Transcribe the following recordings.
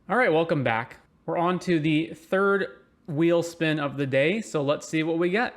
All right, welcome back. We're on to the third wheel spin of the day, so let's see what we get.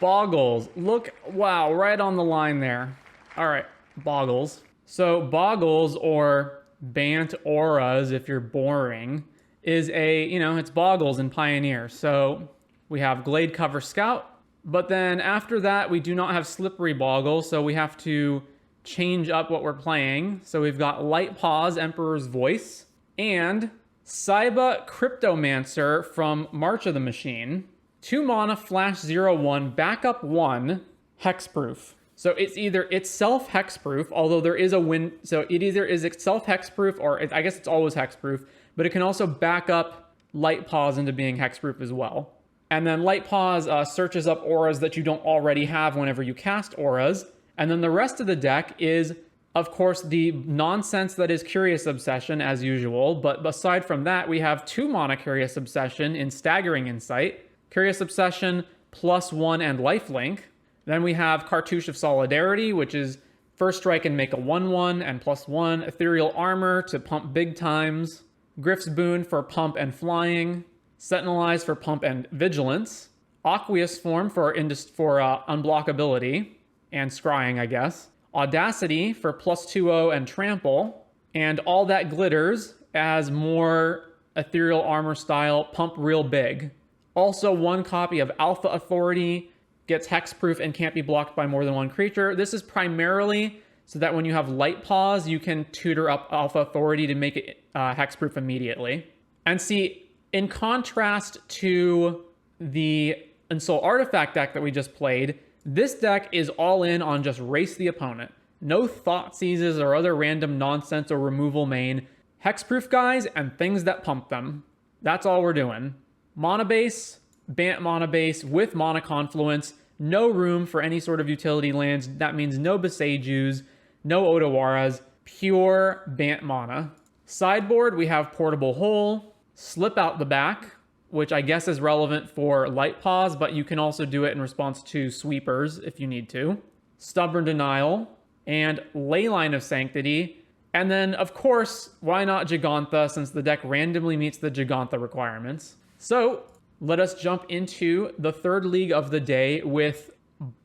Bogles. Look, wow, right on the line there. All right, Bogles. So Bogles, or Bant auras if you're boring, is it's Bogles in Pioneer. So we have Glade Cover Scout, but then after that we do not have Slippery Boggle, so we have to change up what we're playing. So we've got Light Paws, Emperor's Voice, and Saiba Cryptomancer from March of the Machine. 2 mana, flash 0/1, backup 1, hexproof. So it's either itself hexproof, although there is a win. So it either is itself hexproof, or I guess it's always hexproof, but it can also back up Light Paws into being hexproof as well. And then Light Paws searches up auras that you don't already have whenever you cast auras. And then the rest of the deck is, of course, the nonsense that is Curious Obsession, as usual. But aside from that, we have 2 mana Curious Obsession in Staggering Insight. Curious Obsession +1 and Lifelink. Then we have Cartouche of Solidarity, which is first strike and make a 1/1 and +1. Ethereal Armor to pump big times. Griff's Boon for pump and flying. Sentinelize for pump and vigilance. Aqueous Form for unblockability and scrying, I guess. Audacity for +2/0 and trample. And All That Glitters as more Ethereal Armor style pump real big. Also 1 copy of Alpha Authority, gets hexproof and can't be blocked by more than 1 creature. This is primarily so that when you have Light Paws, you can tutor up Alpha Authority to make it hexproof immediately. And see, in contrast to the Ensoul Artifact deck that we just played, this deck is all in on just race the opponent. No Thought Seizes or other random nonsense or removal main. Hexproof guys and things that pump them. That's all we're doing. Mana base, Bant mana base with Mana Confluence. No room for any sort of utility lands. That means no Besejus, no Odawaras. Pure Bant mana. Sideboard, we have Portable Hole, Slip Out the Back, which I guess is relevant for Light Paws, but you can also do it in response to sweepers if you need to. Stubborn Denial, and Leyline of Sanctity. And then, of course, why not Gigantha, since the deck randomly meets the Gigantha requirements. So, let us jump into the third league of the day with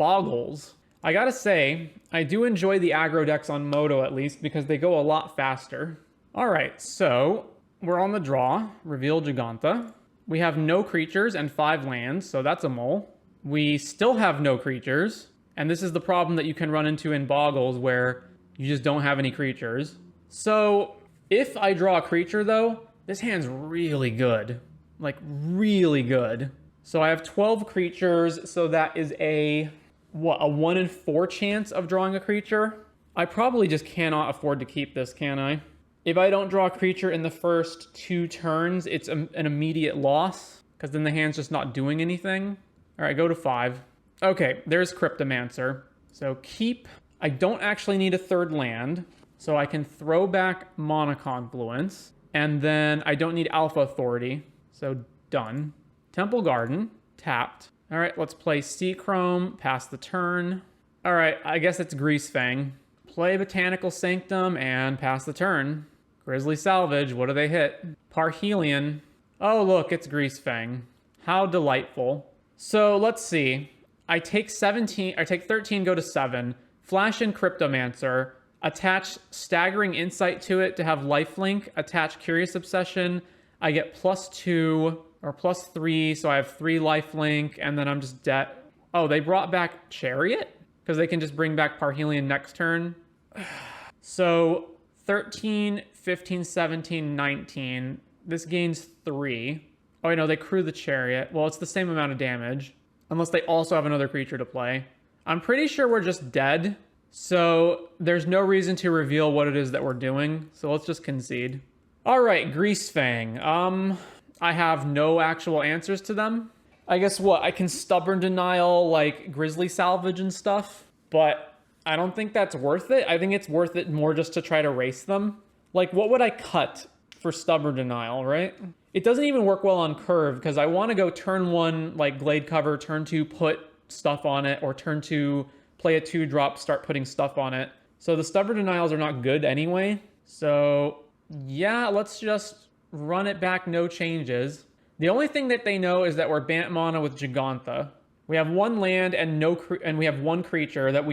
Bogles. I gotta say, I do enjoy the aggro decks on Moto at least, because they go a lot faster. Alright, so, we're on the draw. Reveal Gigantha. We have no creatures and 5 lands, so that's a mole. We still have no creatures, and this is the problem that you can run into in Bogles, where you just don't have any creatures. So, if I draw a creature, though, this hand's really good. Like, really good. So I have 12 creatures, so that is a 1 in 4 chance of drawing a creature? I probably just cannot afford to keep this, can I? If I don't draw a creature in the first 2 turns, it's an immediate loss, because then the hand's just not doing anything. All right, go to 5. Okay, there's Cryptomancer. So keep. I don't actually need a 3rd land, so I can throw back Mana Confluence, and then I don't need Alpha Authority, so done. Temple Garden, tapped. All right, let's play Seachrome, pass the turn. All right, I guess it's Greasefang. Play Botanical Sanctum and pass the turn. Grizzly Salvage, what do they hit? Parhelion. Oh, look, it's Greasefang. How delightful. So let's see. I take 13, go to 7. Flash in Cryptomancer. Attach Staggering Insight to it to have lifelink. Attach Curious Obsession. I get +2 or +3, so I have 3 lifelink, and then I'm just dead. Oh, they brought back Chariot? Because they can just bring back Parhelion next turn. So 13, 15, 17, 19. This gains 3. Oh, I know, they crew the Chariot. Well, it's the same amount of damage. Unless they also have another creature to play. I'm pretty sure we're just dead. So there's no reason to reveal what it is that we're doing. So let's just concede. All right, Greasefang. I have no actual answers to them. I guess what? I can Stubborn Denial, like Grizzly Salvage and stuff. But I don't think that's worth it. I think it's worth it more just to try to race them. Like, what would I cut for Stubborn Denial, right? It doesn't even work well on curve, because I want to go turn 1, like Glade Cover, turn 2, put stuff on it, or turn 2, play a 2-drop, start putting stuff on it. So the Stubborn Denials are not good anyway. So yeah, let's just run it back, no changes. The only thing that they know is that we're Bant mana with Giganta. We have one land and we have one creature that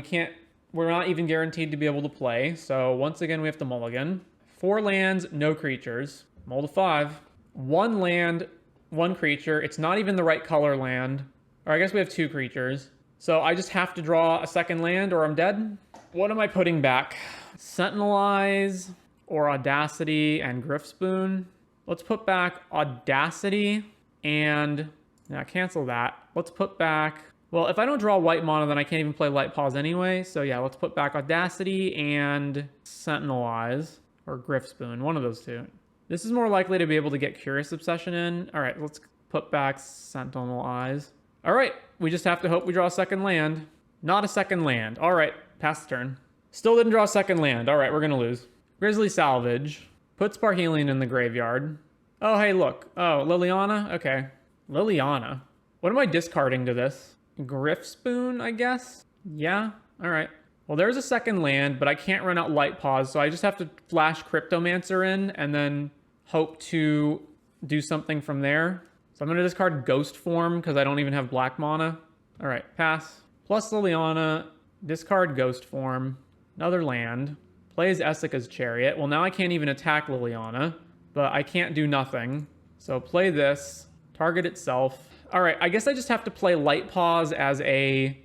we're not even guaranteed to be able to play. So once again, we have to mulligan. 4 lands, no creatures. Mull to 5. 1 land, 1 creature. It's not even the right color land. Or I guess we have 2 creatures. So I just have to draw a second land or I'm dead. What am I putting back? Sentinelize or Audacity and Griffspoon. Let's put back Audacity and... Now cancel that. Let's put back... Well, if I don't draw white mana, then I can't even play Light Pause anyway. So yeah, let's put back Audacity and Sentinelize or Griffspoon. One of those 2. This is more likely to be able to get Curious Obsession in. All right, let's put back Sentinelize. All right, we just have to hope we draw a second land. Not a second land. All right, pass the turn. Still didn't draw a second land. All right, we're going to lose. Grizzly Salvage. Puts Parhelion in the graveyard. Oh, hey, look. Oh, Liliana? Okay. Liliana. What am I discarding to this? Griffspoon, I guess? Yeah? All right. Well, there's a second land, but I can't run out Light Pause, so I just have to flash Cryptomancer in and then hope to do something from there. So I'm going to discard Ghost Form because I don't even have black mana. All right, pass. Plus Liliana, discard Ghost Form, another land, plays Essica's Chariot. Well, now I can't even attack Liliana, but I can't do nothing. So play this, target itself. All right, I guess I just have to play Light Pause as a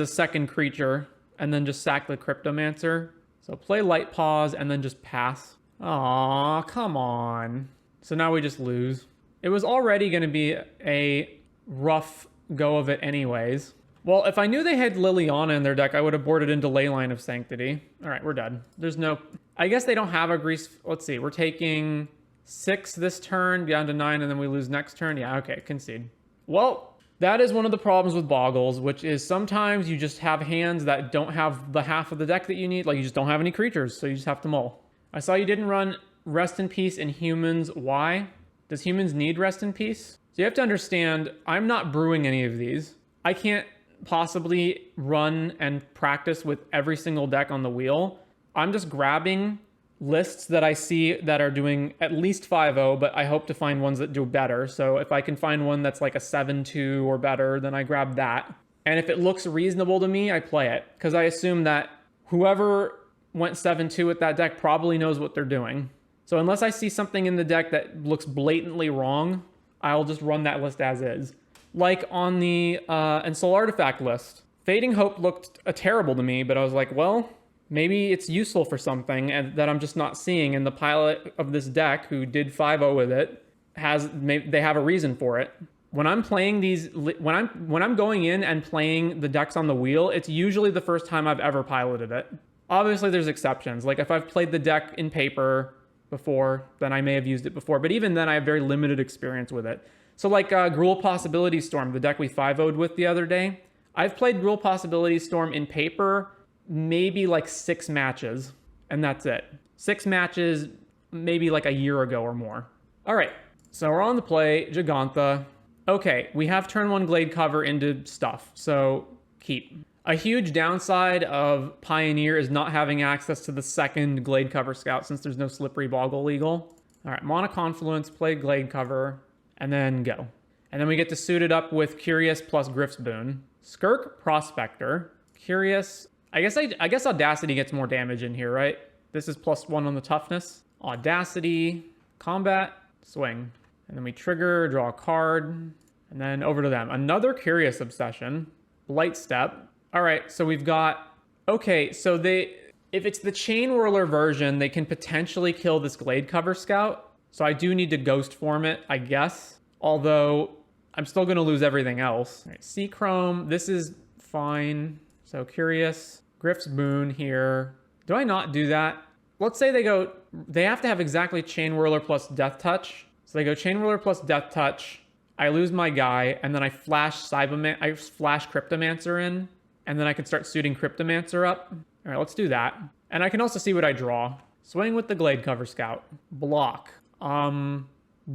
second creature and then just sack the Cryptomancer. So play Light Pause and then just pass. Aw, come on. So now we just lose. It was already going to be a rough go of it anyways. Well, if I knew they had Liliana in their deck, I would have boarded into Leyline of Sanctity. All right, we're dead. There's no... I guess they don't have a Grease... Let's see, we're taking 6 this turn, down to 9, and then we lose next turn. Yeah, okay, concede. Well, that is one of the problems with Bogles, which is sometimes you just have hands that don't have the half of the deck that you need. Like, you just don't have any creatures, so you just have to mull. I saw you didn't run Rest in Peace in Humans. Why? Does Humans need Rest in Peace? So you have to understand, I'm not brewing any of these. I can't possibly run and practice with every single deck on the wheel. I'm just grabbing lists that I see that are doing at least 5-0, but I hope to find ones that do better. So if I can find one that's like a 7-2 or better, then I grab that. And if it looks reasonable to me, I play it. Because I assume that whoever went 7-2 with that deck probably knows what they're doing. So unless I see something in the deck that looks blatantly wrong, I'll just run that list as is. Like on the Ensoul Artifact list. Fading Hope looked terrible to me, but I was like, well, maybe it's useful for something and that I'm just not seeing. And the pilot of this deck, who did 5-0 with it, they have a reason for it. When I'm playing these, when I'm going in and playing the decks on the wheel, it's usually the first time I've ever piloted it. Obviously, there's exceptions. Like if I've played the deck in paper before, then I may have used it before. But even then, I have very limited experience with it. So like Gruul Possibility Storm, the deck we 5-0'd with the other day, I've played Gruul Possibility Storm in paper maybe like 6 matches, and that's it. 6 matches, maybe like a year ago or more. All right, so we're on the play, Giganta. Okay, we have turn 1 Glade Cover into stuff, so keep. A huge downside of Pioneer is not having access to the second Glade Cover Scout since there's no Slippery Boggle legal. All right, Mana Confluence, play Glade Cover, and then go. And then we get to suit it up with Curious plus Griff's Boon. Skirk Prospector. Curious. I guess Audacity gets more damage in here, right? This is +1 on the toughness. Audacity. Combat. Swing. And then we trigger, draw a card, and then over to them. Another Curious Obsession. Blight Step. All right, so we've got... Okay, so if it's the Chain Whirler version, they can potentially kill this Glade Cover Scout. So I do need to Ghost Form it, I guess. Although, I'm still going to lose everything else. All right, Sea Chrome. This is fine. So Curious. Griff's Boon here. Do I not do that? Let's say they have to have exactly Chain Whirler plus Death Touch. So they go Chain Whirler plus Death Touch. I lose my guy, and then I flash Cryptomancer in, and then I can start suiting Cryptomancer up. All right, let's do that. And I can also see what I draw. Swing with the Glade Cover Scout. Block.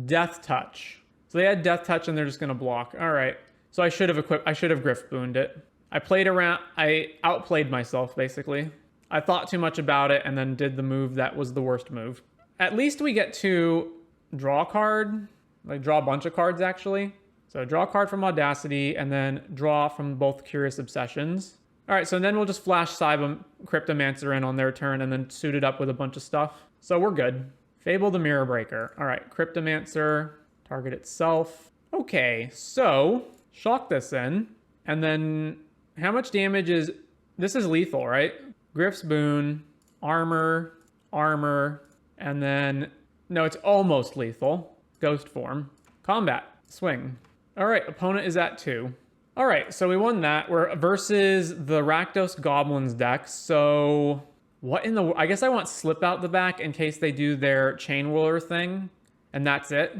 Death Touch. So they had Death Touch, and they're just going to block. All right. So I should have Griff Booned it. I outplayed myself, basically. I thought too much about it and then did the move that was the worst move. At least we get to draw a card, like draw a bunch of cards actually. So draw a card from Audacity and then draw from both Curious Obsessions. All right, so then we'll just flash Cryptomancer in on their turn and then suit it up with a bunch of stuff. So we're good. Fable the Mirror Breaker. All right, Cryptomancer, target itself. Okay, so shock this in. And then how much damage is... This is lethal, right? Griff's Boon, armor, and then... No, it's almost lethal. Ghost form. Combat. Swing. All right, opponent is at 2. All right, so we won that. We're versus the Rakdos Goblins deck. So what in the... I guess I want Slip out the back in case they do their Chain Whirler thing. And that's it.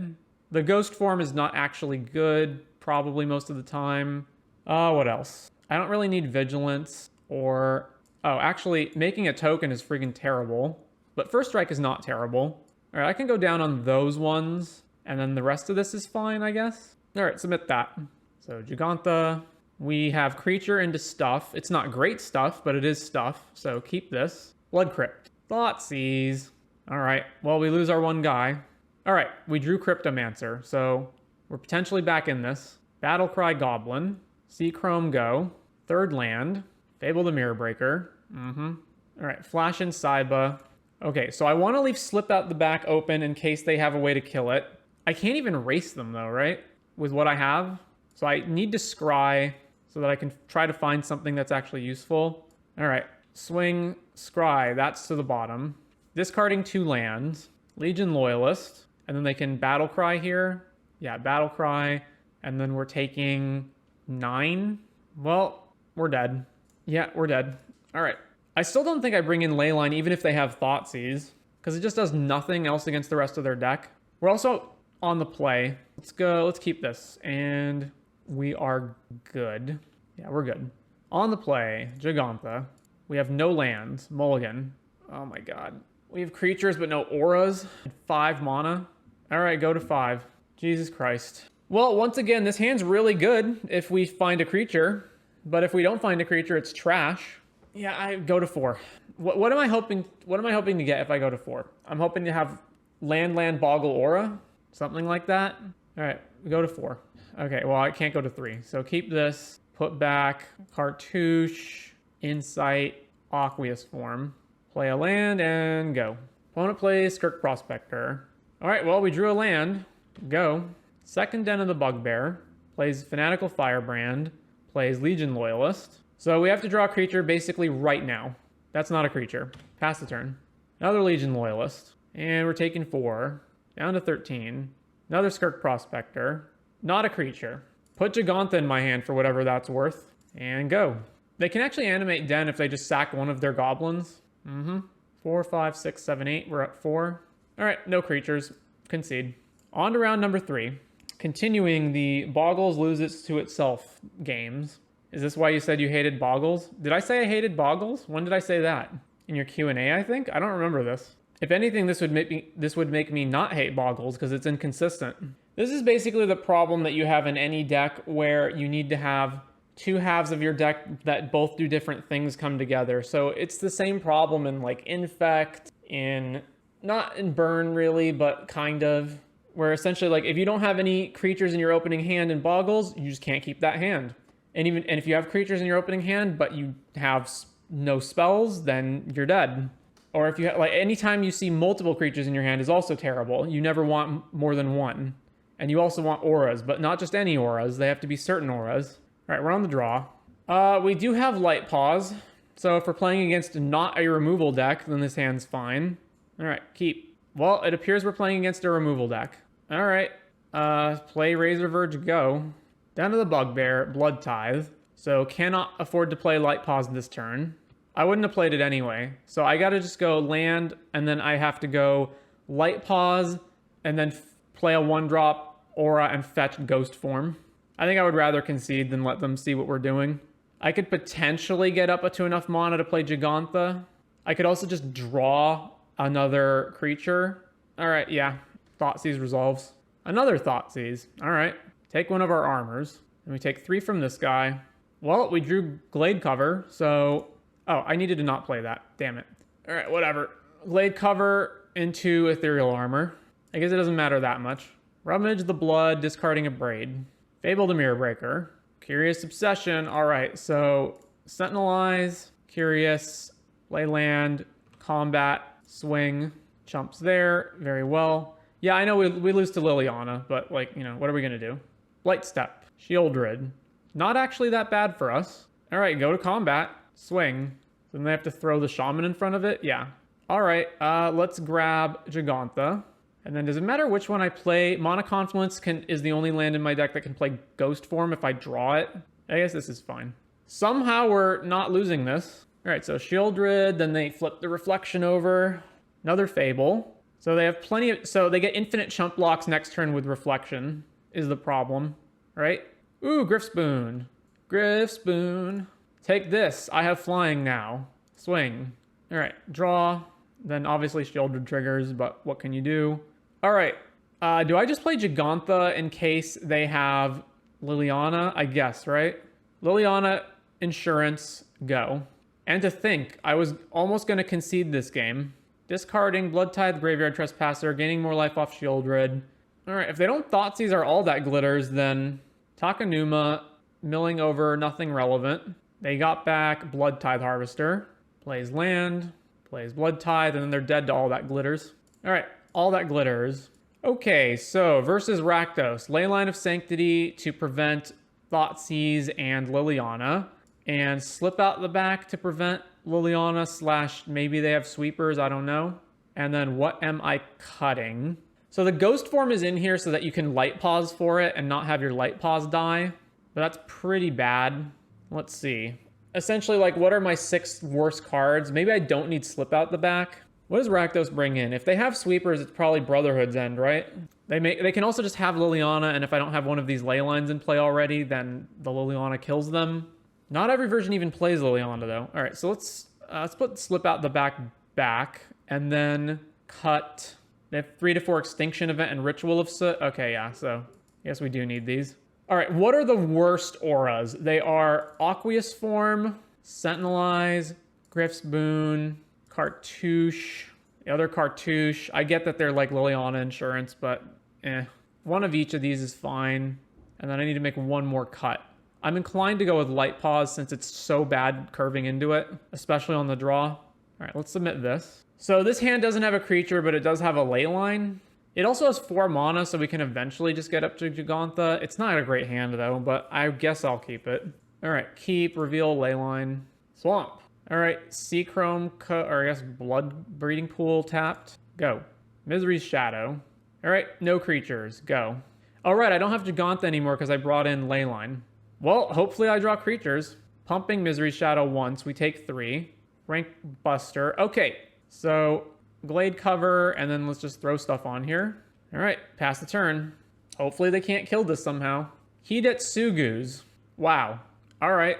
The Ghost form is not actually good, probably most of the time. What else? I don't really need Vigilance or... Oh, actually, making a token is freaking terrible. But First Strike is not terrible. All right, I can go down on those ones. And then the rest of this is fine, I guess. All right, submit that. So Giganta. We have creature into stuff. It's not great stuff, but it is stuff. So keep this. Blood Crypt. Thoughtseize. All right, well, we lose our one guy. All right, we drew Cryptomancer. So we're potentially back in this. Battlecry Goblin. Sea Chrome Go. Third land. Fable the Mirror Breaker. All right, Flash in Saiba. Okay, so I want to leave Slip out the back open in case they have a way to kill it. I can't even race them though, right? With what I have. So I need to scry so that I can try to find something that's actually useful. All right, swing, scry, that's to the bottom. Discarding 2 lands. Legion Loyalist. And then they can Battlecry here. Yeah, Battlecry. And then we're taking 9. Well, we're dead. Yeah, we're dead. All right. I still don't think I bring in Leyline even if they have Thoughtseize, because it just does nothing else against the rest of their deck. We're also on the play. Let's go. Let's keep this. And we are good. Yeah, we're good. On the play, Giganta. We have no lands. Mulligan. Oh my god. We have creatures but no auras. 5 mana. All right, go to 5. Jesus Christ. Well, once again, this hand's really good if we find a creature. But if we don't find a creature, it's trash. Yeah, I go to 4. What am I hoping to get if I go to 4? I'm hoping to have land Boggle Aura, something like that. All right, we go to 4. Okay, well, I can't go to 3. So keep this, put back Cartouche, Insight, Aqueous Form, play a land and go. Opponent plays Skirk Prospector. All right, well, we drew a land. Go. Second Den of the Bugbear, plays Fanatical Firebrand, plays Legion Loyalist. So we have to draw a creature basically right now. That's not a creature. Pass the turn. Another Legion Loyalist. And we're taking 4. Down to 13. Another Skirk Prospector. Not a creature. Put Giganta in my hand for whatever that's worth. And go. They can actually animate Den if they just sack one of their goblins. 4, 5, 6, 7, 8. We're at 4. All right, no creatures. Concede. On to round number 3. Continuing the Bogles loses to itself games. Is this why you said you hated Bogles? Did I say I hated Bogles? When did I say that? In your Q&A, I think? I don't remember this. If anything, this would make me not hate Bogles because it's inconsistent. This is basically the problem that you have in any deck where you need to have 2 halves of your deck that both do different things come together. So it's the same problem in like Infect, not in Burn really, but kind of. Where essentially like if you don't have any creatures in your opening hand in Bogles, you just can't keep that hand. And if you have creatures in your opening hand, but you have no spells, then you're dead. Or if you like anytime you see multiple creatures in your hand is also terrible. You never want more than 1. And you also want auras, but not just any auras. They have to be certain auras. All right, we're on the draw. We do have Light Paws. So if we're playing against not a removal deck, then this hand's fine. All right, keep. Well, it appears we're playing against a removal deck. All right, play Razor Verge, go. Down to the Bugbear, Blood Tithe. So cannot afford to play Light Paws this turn. I wouldn't have played it anyway. So I gotta just go land, and then I have to go Light Paws, and then play a 1-drop Aura and fetch Ghost Form. I think I would rather concede than let them see what we're doing. I could potentially get up to enough mana to play Giganta. I could also just draw another creature. All right, yeah. Thoughtseize resolves. Another Thoughtseize. All right. Take one of our armors. And we take 3 from this guy. Well, we drew Glade Cover, so... Oh, I needed to not play that. Damn it. All right, whatever. Glade Cover into Ethereal Armor. I guess it doesn't matter that much. Rummage the Blood, discarding a Braid. Fable the Mirror Breaker. Curious Obsession. All right, so Sentinel Eyes, Curious, Leyland, Combat, Swing, chumps there. Very well. Yeah, I know we lose to Liliana, but like, you know, what are we gonna do? Blight Step, Shieldred. Not actually that bad for us. All right, go to combat, swing. Then they have to throw the Shaman in front of it. Yeah. All right, let's grab Gigantha. And then does it matter which one I play? Mana Confluence is the only land in my deck that can play Ghost Form if I draw it. I guess this is fine. Somehow we're not losing this. All right, so Shieldred, then they flip the Reflection over. Another Fable. So they have plenty of... So they get infinite chump blocks next turn with Reflection is the problem, right? Ooh, Grifspoon. Grifspoon. Take this. I have flying now. Swing. All right, draw. Then obviously Shieldred triggers, but what can you do? All right. Do I just play Gigantha in case they have Liliana? I guess, right? Liliana, Insurance, go. And to think, I was almost going to concede this game. Discarding Blood Tithe, Graveyard Trespasser, gaining more life off Shieldred. All right, if they don't Thoughtseize are all that glitters, then Takanuma, milling over, nothing relevant. They got back Blood Tithe Harvester, plays land, plays Blood Tithe, and then they're dead to all that glitters. All right, all that glitters. Okay, so versus Rakdos, Leyline of Sanctity to prevent Thoughtseize and Liliana, and slip out the back to prevent Liliana / maybe they have sweepers, I don't know. And then what am I cutting? So the Ghost Form is in here so that you can light pause for it and not have your light pause die. But that's pretty bad. Let's see. Essentially, like, what are my 6 worst cards? Maybe I don't need slip out the back. What does Rakdos bring in? If they have sweepers, it's probably Brotherhood's End, right? They can also just have Liliana, and if I don't have one of these ley lines in play already, then the Liliana kills them. Not every version even plays Liliana, though. All right, so let's put slip out the back, and then cut. They have 3 to 4 Extinction Event and Ritual of Soot. Okay, yeah, so I guess we do need these. All right, what are the worst auras? They are Aqueous Form, Sentinel Eyes, Griff's Boon, Cartouche, the other Cartouche. I get that they're like Liliana Insurance, but one of each of these is fine. And then I need to make one more cut. I'm inclined to go with Light Pause since it's so bad curving into it, especially on the draw. All right, let's submit this. So this hand doesn't have a creature, but it does have a ley line. It also has 4 mana, so we can eventually just get up to Gigantha. It's not a great hand, though, but I guess I'll keep it. All right, keep, reveal, Leyline, Swamp. All right, Seachrome, or I guess Blood Breeding Pool tapped. Go. Misery's Shadow. All right, no creatures. Go. All right, I don't have Gigantha anymore because I brought in Leyline. Well, hopefully I draw creatures. Pumping Misery's Shadow once. We take 3. Rank Buster. Okay, so Glade Cover, and then let's just throw stuff on here. All right, pass the turn. Hopefully they can't kill this somehow. Hidetsugu's. Wow. All right,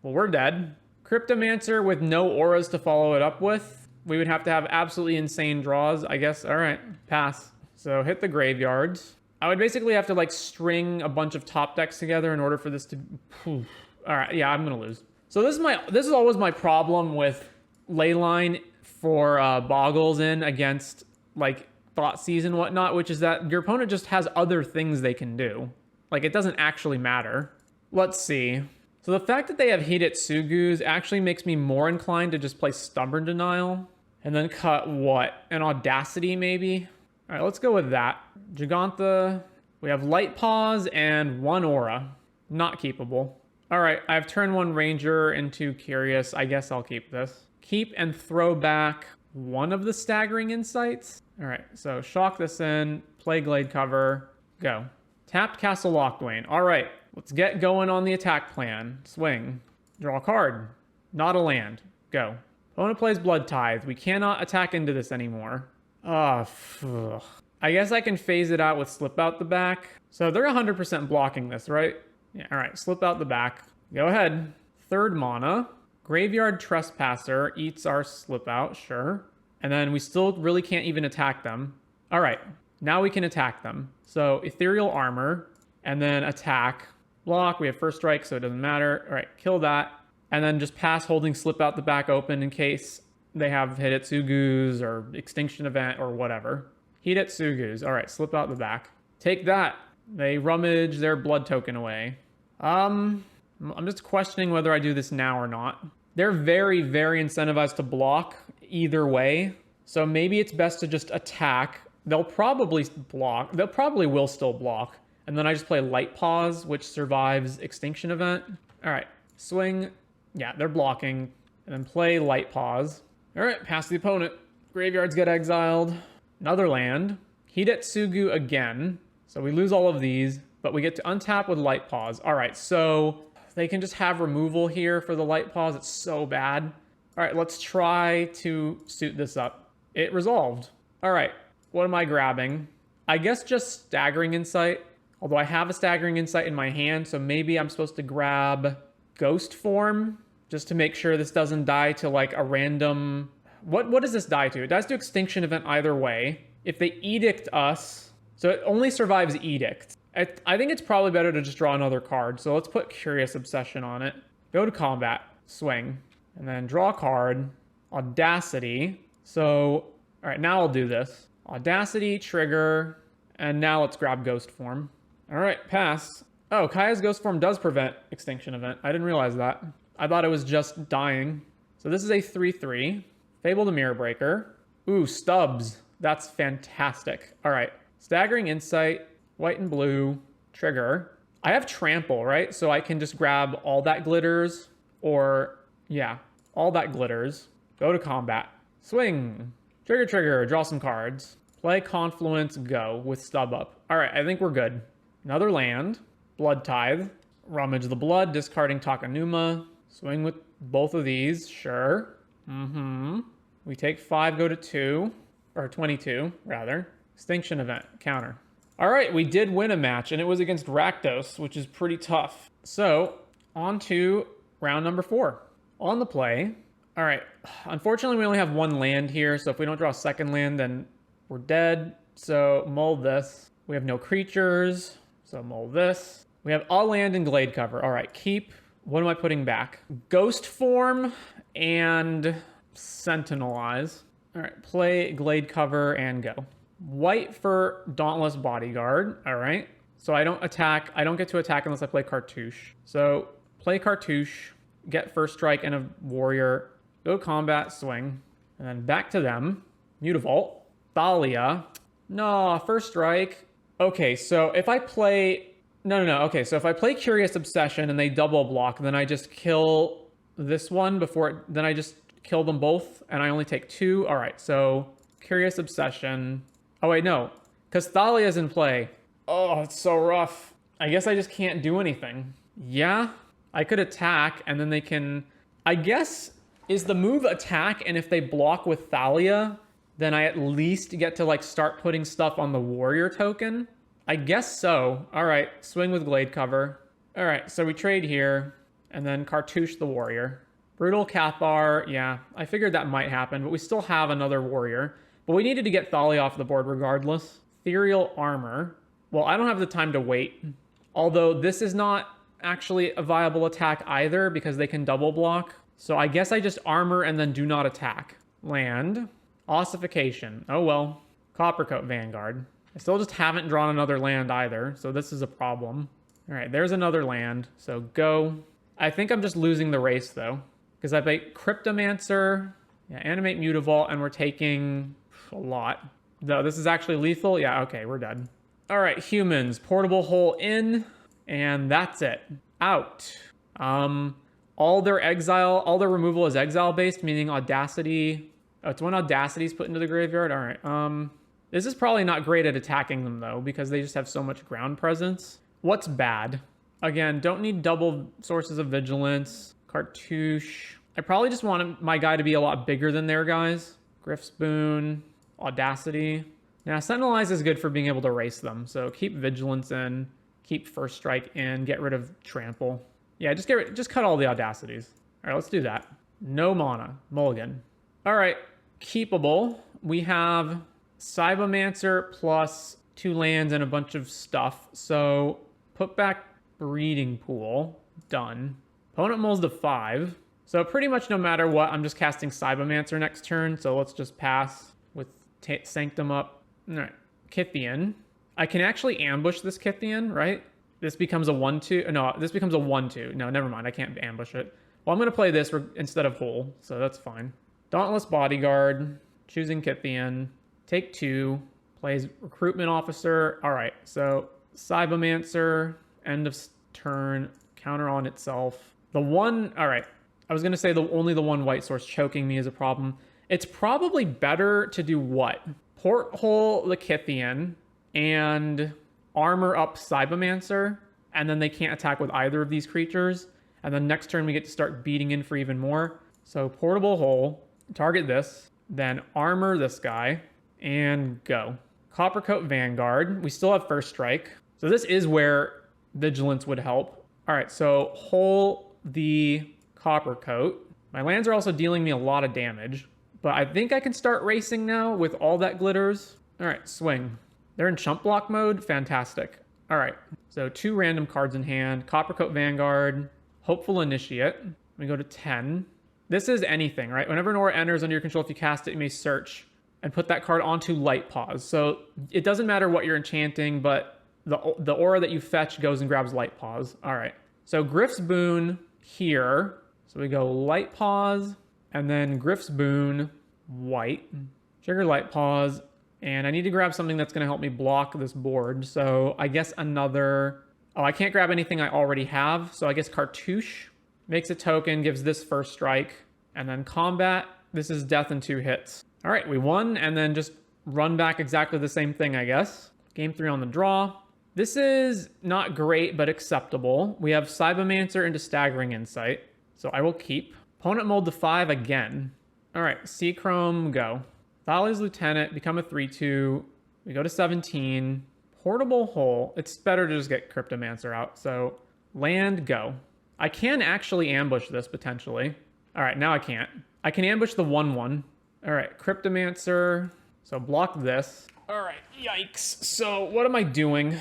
well, we're dead. Cryptomancer with no auras to follow it up with. We would have to have absolutely insane draws, I guess. All right, pass. So hit the graveyards. I would basically have to like string a bunch of top decks together in order for this to... All right, yeah, I'm gonna lose. So this is always my problem with Leyline for Bogles in against like Thoughtseize and whatnot, which is that your opponent just has other things they can do. Like, it doesn't actually matter. Let's see. So the fact that they have Hidetsugu's actually makes me more inclined to just play Stubborn Denial. And then cut what? An Audacity, maybe? All right, let's go with that. Gigantha. We have Light Pause and 1 aura. Not keepable. All right, I have turn 1 Ranger into Curious. I guess I'll keep this. Keep and throw back one of the Staggering Insights. All right, so shock this in. Play Glade Cover. Go. Tapped Castle Locthwain. All right, let's get going on the attack plan. Swing. Draw a card. Not a land. Go. Opponent plays Blood Tithe. We cannot attack into this anymore. I guess I can phase it out with Slip Out the back. So they're 100% blocking this, right? Yeah, all right, Slip Out the back. Go ahead. 3rd mana. Graveyard Trespasser eats our Slip Out, sure. And then we still really can't even attack them. All right, now we can attack them. So Ethereal Armor, and then attack. Block, we have first strike, so it doesn't matter. All right, kill that. And then just pass holding Slip Out the back open in case they have Hidetsugu's or Extinction Event or whatever. Hidetsugus. All right, slip out the back. Take that. They rummage their blood token away. I'm just questioning whether I do this now or not. They're very, very incentivized to block either way. So maybe it's best to just attack. They'll probably block. They'll probably will still block. And then I just play Light Pause, which survives Extinction Event. All right, swing. Yeah, they're blocking. And then play Light Pause. All right, pass the opponent. Graveyards get exiled. Another land. Hidetsugu again. So we lose all of these, but we get to untap with Light Pause. All right, so they can just have removal here for the Light Pause. It's so bad. All right, let's try to suit this up. It resolved. All right, what am I grabbing? I guess just Staggering Insight. Although I have a Staggering Insight in my hand, so maybe I'm supposed to grab Ghost Form just to make sure this doesn't die to like a random... What does this die to? It dies to Extinction Event either way. If they Edict us... So it only survives Edict. I think it's probably better to just draw another card. So let's put Curious Obsession on it. Go to combat. Swing. And then draw a card. Audacity. So, all right, now I'll do this. Audacity, trigger, and now let's grab Ghost Form. All right, pass. Oh, Kaya's Ghost Form does prevent Extinction Event. I didn't realize that. I thought it was just dying. So this is a 3/3. Fable the Mirror Breaker. Ooh, Stubbs. That's fantastic. All right. Staggering Insight, white and blue, trigger. I have Trample, right? So I can just grab all that glitters, or, yeah, all that glitters. Go to combat. Swing. Trigger, trigger, draw some cards. Play Confluence, go with stub up. All right, I think we're good. Another land. Blood Tithe. Rummage the blood, discarding Takanuma. Swing with both of these, sure. We take 5, go to 2, or 22, rather. Extinction Event, counter. All right, we did win a match, and it was against Rakdos, which is pretty tough. So, on to round number 4. On the play. All right, unfortunately, we only have one land here, so if we don't draw a second land, then we're dead. So, mull this. We have no creatures, so mull this. We have a land and Glade Cover. All right, keep. What am I putting back? Ghost Form and Sentinel Eyes. All right, play Glade Cover and go. White for Dauntless Bodyguard. All right. So I don't attack. I don't get to attack unless I play Cartouche. So play Cartouche, get first strike and a warrior, go combat, swing, and then back to them. Mutavault. Thalia. No, first strike. Okay, so if I play... No. Okay, so if I play Curious Obsession and they double block, then I just kill this one before... Then I just kill them both, and I only take 2. All right, so Curious Obsession... Oh, wait, no. Because Thalia's in play. Oh, it's so rough. I guess I just can't do anything. Yeah, I could attack, and then they can... I guess, is the move attack, and if they block with Thalia, then I at least get to, like, start putting stuff on the warrior token? I guess so. All right, swing with Glade Cover. All right, so we trade here, and then Cartouche the warrior. Brutal Cathar, yeah, I figured that might happen, but we still have another warrior. But we needed to get Thalia off the board regardless. Ethereal Armor. Well, I don't have the time to wait. Although this is not actually a viable attack either because they can double block. So I guess I just armor and then do not attack. Land. Ossification. Oh well. Coppercoat Vanguard. I still just haven't drawn another land either, so this is a problem. All right, there's another land. So go. I think I'm just losing the race though. Because I play Cryptomancer. Yeah, Animate Mutavault, and we're taking... a lot. No, this is actually lethal. Yeah, okay, we're dead. All right, humans. Portable Hole in, and that's it. Out. All their removal is exile based, meaning Audacity. Oh, it's when Audacity is put into the graveyard. All right. This is probably not great at attacking them though, because they just have so much ground presence. What's bad? Again, don't need double sources of vigilance. Cartouche. I probably just want my guy to be a lot bigger than their guys. Griffspoon. Audacity. Now, Sentinel Eyes is good for being able to race them. So keep Vigilance in, keep First Strike in, get rid of Trample. Yeah, just cut all the Audacities. All right, let's do that. No mana. Mulligan. All right, keepable. We have Cybomancer plus 2 lands and a bunch of stuff. So put back Breeding Pool. Done. Opponent mulls to 5. So pretty much no matter what, I'm just casting Cybomancer next turn. So let's just pass with Sanctum up. All right, Kythian. I can actually ambush this Kythian, right? This becomes a 1-2. No, this becomes a 1-2. No, never mind. I can't ambush it. Well, I'm going to play this instead of Hole, so that's fine. Dauntless Bodyguard, choosing Kythian. Take 2, plays Recruitment Officer. All right, so Cybomancer, end of turn, counter on itself. The one, all right. I was going to say only the one white source choking me is a problem. It's probably better to do what? Porthole the Kythian and armor up Cybomancer, and then they can't attack with either of these creatures. And then next turn we get to start beating in for even more. So Portable Hole, target this, then armor this guy, and go. Coppercoat Vanguard. We still have First Strike. So this is where Vigilance would help. All right, so Hole the Coppercoat. My lands are also dealing me a lot of damage, but I think I can start racing now with all that glitters. All right, swing. They're in chump block mode. Fantastic. All right, so 2 random cards in hand. Coppercoat Vanguard, Hopeful Initiate. We go to 10. This is anything, right? Whenever an aura enters under your control, if you cast it, you may search and put that card onto Light Paws. So it doesn't matter what you're enchanting, but the aura that you fetch goes and grabs Light Paws. All right, so Griff's Boon here. So we go Light Paws, and then Griff's Boon, white. Trigger Light Paws, and I need to grab something that's going to help me block this board. So I guess another... Oh, I can't grab anything I already have. So I guess Cartouche makes a token, gives this First Strike, and then combat. This is death in 2 hits. All right, we won, and then just run back exactly the same thing, I guess. Game 3 on the draw. This is not great, but acceptable. We have Cybomancer into Staggering Insight, so I will keep. Opponent mold to 5 again. All right, Seachrome, go. Thalia's Lieutenant, become a 3-2. We go to 17. Portable Hole. It's better to just get Cryptomancer out. So land, go. I can actually ambush this potentially. All right, now I can't. I can ambush the 1-1. All right, Cryptomancer. So block this. All right, yikes. So what am I doing?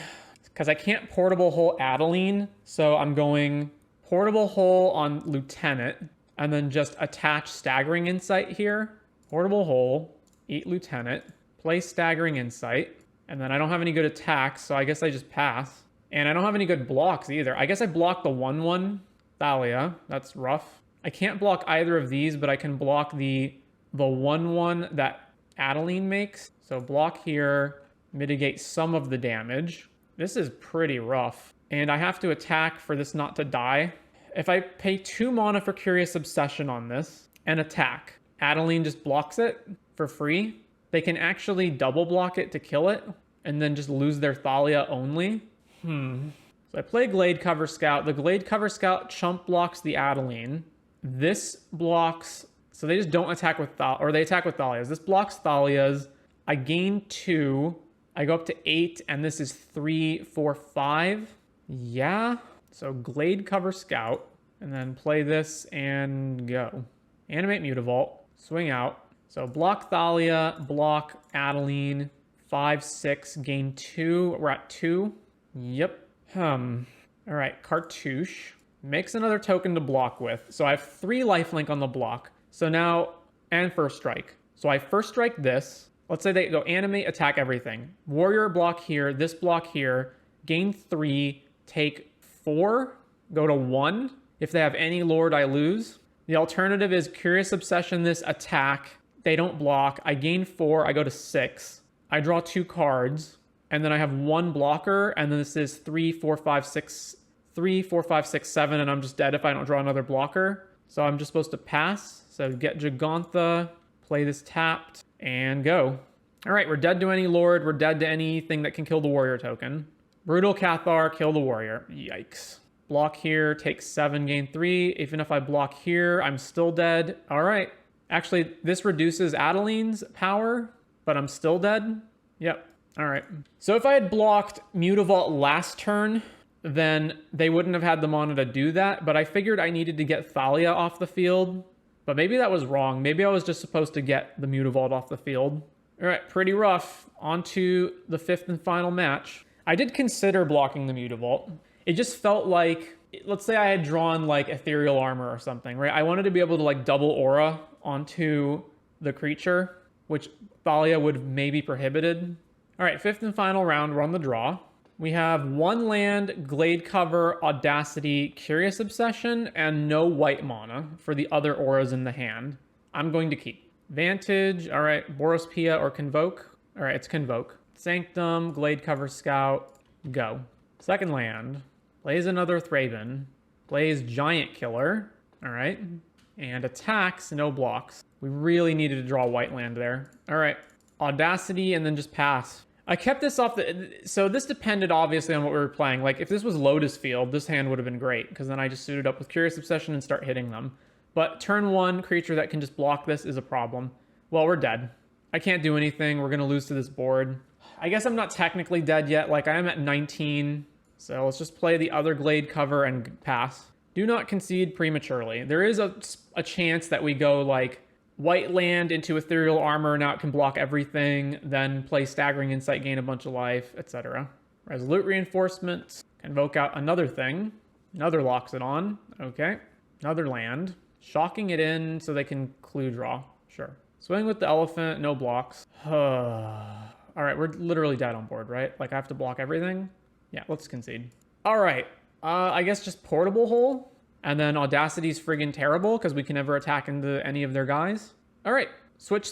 Because I can't Portable Hole Adeline. So I'm going Portable Hole on Lieutenant and then just attach Staggering Insight here. Portable Hole, eat Lieutenant, play Staggering Insight. And then I don't have any good attacks, so I guess I just pass. And I don't have any good blocks either. I guess I blocked the 1-1 Thalia. That's rough. I can't block either of these, but I can block the 1-1 that Adeline makes. So block here, mitigate some of the damage. This is pretty rough. And I have to attack for this not to die. If I pay 2 mana for Curious Obsession on this and attack, Adeline just blocks it for free. They can actually double block it to kill it and then just lose their Thalia only. So I play Glade Cover Scout. The Glade Cover Scout chump blocks the Adeline. This blocks... So they just don't attack with Thalia, or they attack with Thalias. This blocks Thalias. I gain 2. I go up to 8, and this is 3, 4, 5. Yeah. So Glade Cover Scout, and then play this and go. Animate Mutavault. Swing out. So block Thalia, block Adeline, 5, 6, gain 2. We're at 2. Yep. All right, Cartouche. Makes another token to block with. So I have 3 lifelink on the block. So now, and First Strike. So I First Strike this. Let's say they go animate, attack everything. Warrior block here, this block here. Gain 3, take 4, go to 1. If they have any Lord, I lose. The alternative is Curious Obsession this, attack. They don't block. I gain 4. I go to 6. I draw 2 cards. And then I have 1 blocker. And then this is 3, 4, 5, 6. 3, 4, 5, 6, 7. And I'm just dead if I don't draw another blocker. So I'm just supposed to pass. So get Gigantha. Play this tapped. And go. All right, we're dead to any Lord. We're dead to anything that can kill the warrior token. Brutal Cathar, kill the warrior. Yikes. Block here, take 7, gain 3. Even if I block here, I'm still dead. All right. Actually, this reduces Adeline's power, but I'm still dead. Yep. All right. So if I had blocked Mutavault last turn, then they wouldn't have had the mana to do that. But I figured I needed to get Thalia off the field. But maybe that was wrong. Maybe I was just supposed to get the Mutavault off the field. All right, pretty rough. On to the 5th and final match. I did consider blocking the Mutavault. It just felt like, let's say I had drawn like Ethereal Armor or something, right? I wanted to be able to like double aura onto the creature, which Thalia would maybe prohibited. All right, fifth and final round, we're on the draw. We have one land, Glade Cover, Audacity, Curious Obsession, and no white mana for the other auras in the hand. I'm going to keep. Vantage, all right, Boros Pia or Convoke. All right, it's Convoke. Sanctum, Glade Cover Scout, go. Second land, plays another Thraben, plays Giant Killer, all right, and attacks, no blocks. We really needed to draw white land there. All right, Audacity and then just pass. I kept this off so this depended obviously on what we were playing. Like if this was Lotus Field, this hand would have been great because then I just suited up with Curious Obsession and start hitting them. But turn one creature that can just block this is a problem. Well, we're dead. I can't do anything. We're going to lose to this board. I guess I'm not technically dead yet. Like I am at 19. So let's just play the other Glade Cover and pass. Do not concede prematurely. There is a chance that we go like white land into Ethereal Armor, now it can block everything, then play Staggering Insight, gain a bunch of life, etc. Resolute Reinforcements, convoke out another thing, another Loxodon, okay, another land, shocking it in so they can clue draw, sure. Swing with the Elephant, no blocks. All right, we're literally dead on board, right? Like I have to block everything? Yeah, let's concede. All right, I guess just Portable Hole. And then Audacity's friggin' terrible because we can never attack into any of their guys. All right, switch,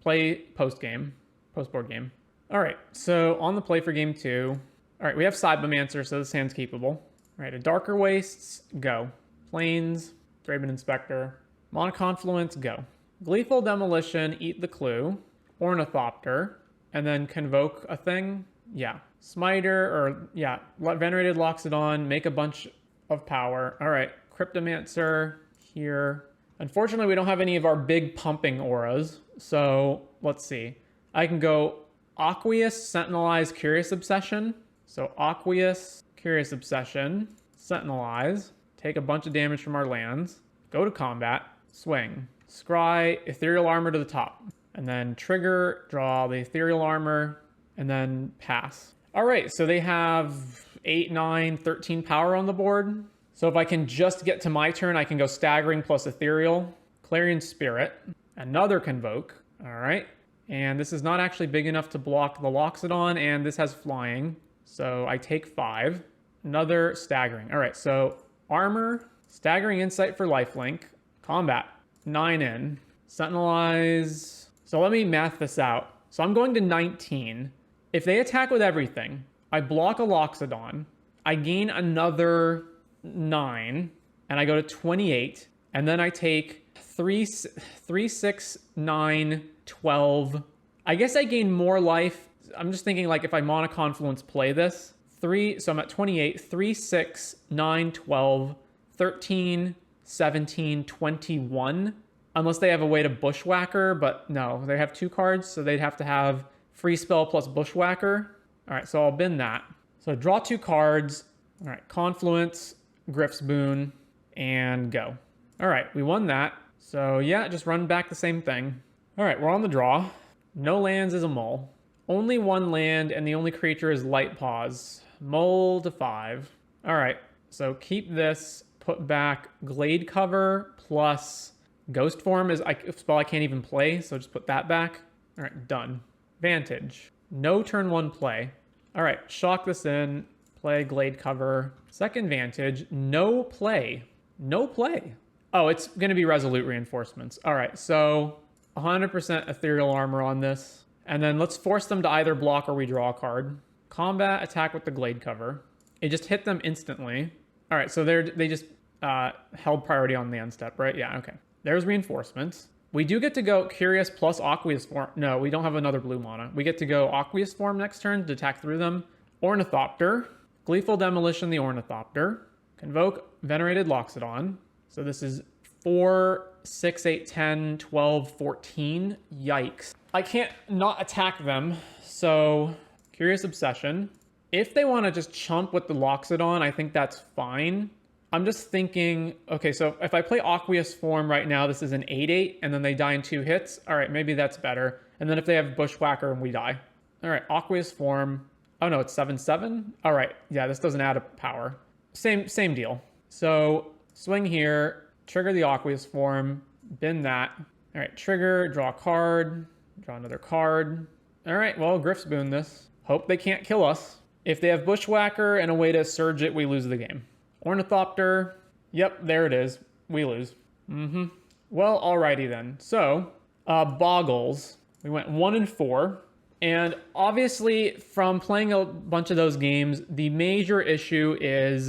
play post-board game. All right, so on the play for game 2. All right, we have Cybermancer, so this hand's keepable. All right, a Darker Wastes, go. Plains, Thraben Inspector. Monoconfluence, go. Gleeful Demolition, eat the clue. Ornithopter, and then convoke a thing. Yeah, Smiter, or yeah, Venerated Loxodon, make a bunch of power. All right, Cryptomancer here. Unfortunately, we don't have any of our big pumping auras, so let's see. I can go Aqueous, Sentinelize, Curious Obsession. So Aqueous, Curious Obsession, Sentinelize, take a bunch of damage from our lands, go to combat, swing, scry, Ethereal Armor to the top, and then trigger, draw the Ethereal Armor, and then pass. All right, so they have 8, 9, 13 power on the board. So if I can just get to my turn, I can go Staggering plus Ethereal, Clarion Spirit, another Convoke, all right? And this is not actually big enough to block the Loxodon, and this has flying, so I take 5. Another Staggering. All right, so Armor, Staggering Insight for Lifelink, Combat, 9 in, Sentinelize. So let me math this out. So I'm going to 19. If they attack with everything, I block a Loxodon, I gain another 9, and I go to 28, and then I take 3, 6, 9, 12. I guess I gain more life. I'm just thinking like if I Monoconfluence play this, 3, so I'm at 28, 3, 6, 9, 12, 13, 17, 21, unless they have a way to Bushwhacker, but no, they have 2 cards, so they'd have to have Free Spell plus Bushwhacker. All right, so I'll bin that. So draw 2 cards. All right, Confluence, Griff's Boon, and go. All right, we won that. So yeah, just run back the same thing. All right, we're on the draw. No lands is a mole. Only 1 land, and the only creature is Light Paws. Mole to 5. All right, so keep this, put back Glade Cover plus Ghost Form is a spell I can't even play, so just put that back. All right, done. Vantage. No turn 1 play. All right, shock this in, play Glade Cover. Second Vantage, no play. No play. Oh, it's going to be Resolute Reinforcements. All right, so 100% Ethereal Armor on this. And then let's force them to either block or we draw a card. Combat, attack with the Glade Cover. It just hit them instantly. All right, so they just held priority on the end step, right? Yeah, okay. There's Reinforcements. We do get to go Curious plus Aqueous Form. No, we don't have another blue mana. We get to go Aqueous Form next turn to attack through them. Ornithopter. Gleeful Demolition the Ornithopter. Convoke Venerated Loxodon. So this is 4, 6, 8, 10, 12, 14. Yikes. I can't not attack them. So Curious Obsession. If they want to just chump with the Loxodon, I think that's fine. I'm just thinking, okay, so if I play Aqueous Form right now, this is an 8/8, and then they die in 2 hits. All right, maybe that's better. And then if they have Bushwhacker and we die. All right, Aqueous Form. Oh no, it's 7/7. All right, yeah, this doesn't add a power. Same deal. So swing here, trigger the Aqueous Form, bin that. All right, trigger, draw a card, draw another card. All right, well, Griff's boon this. Hope they can't kill us. If they have Bushwhacker and a way to surge it, we lose the game. Ornithopter. Yep, there it is. We lose. Well, alrighty then. So, Bogles. We went 1-4. And obviously, from playing a bunch of those games, the major issue is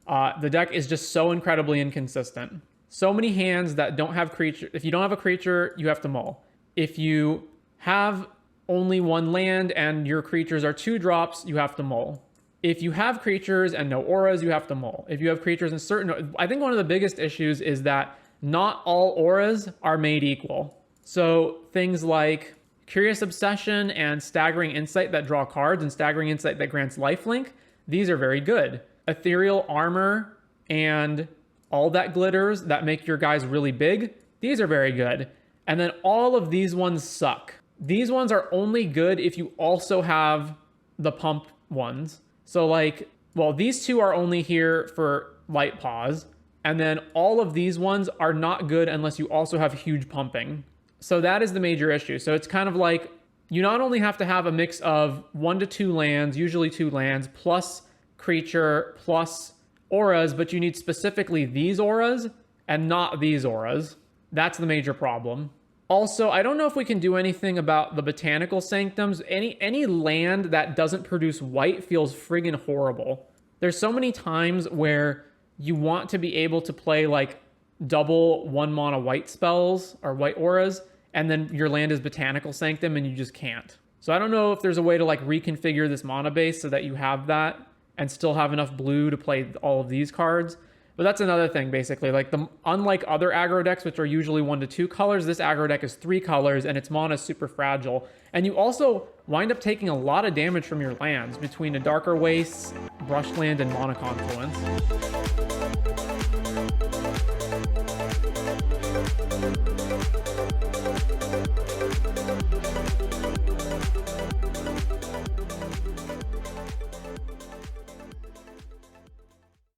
the deck is just so incredibly inconsistent. So many hands that don't have creature. If you don't have a creature, you have to mull. If you have only one land and your creatures are 2-drops, you have to mull. If you have creatures and no auras, you have to mull. If you have creatures in certain... I think one of the biggest issues is that not all auras are made equal. So things like Curious Obsession and Staggering Insight that draw cards and Staggering Insight that grants lifelink, these are very good. Ethereal Armor and all that glitters that make your guys really big, these are very good. And then all of these ones suck. These ones are only good if you also have the pump ones. So like, well, these two are only here for light pause. And then all of these ones are not good unless you also have huge pumping. So that is the major issue. So it's kind of like, you not only have to have a mix of 1 to 2 lands, usually 2 lands, plus creature, plus auras, but you need specifically these auras and not these auras. That's the major problem. Also, I don't know if we can do anything about the botanical sanctums. Any land that doesn't produce white feels friggin' horrible. There's so many times where you want to be able to play like double 1 mana white spells or white auras, and then your land is botanical sanctum and you just can't. So I don't know if there's a way to like reconfigure this mana base so that you have that and still have enough blue to play all of these cards. But that's another thing, basically. Like, unlike other aggro decks, which are usually 1 to 2 colors, this aggro deck is 3 colors, and its mana is super fragile. And you also wind up taking a lot of damage from your lands between a Darker Wastes, Brushland, and Mana Confluence.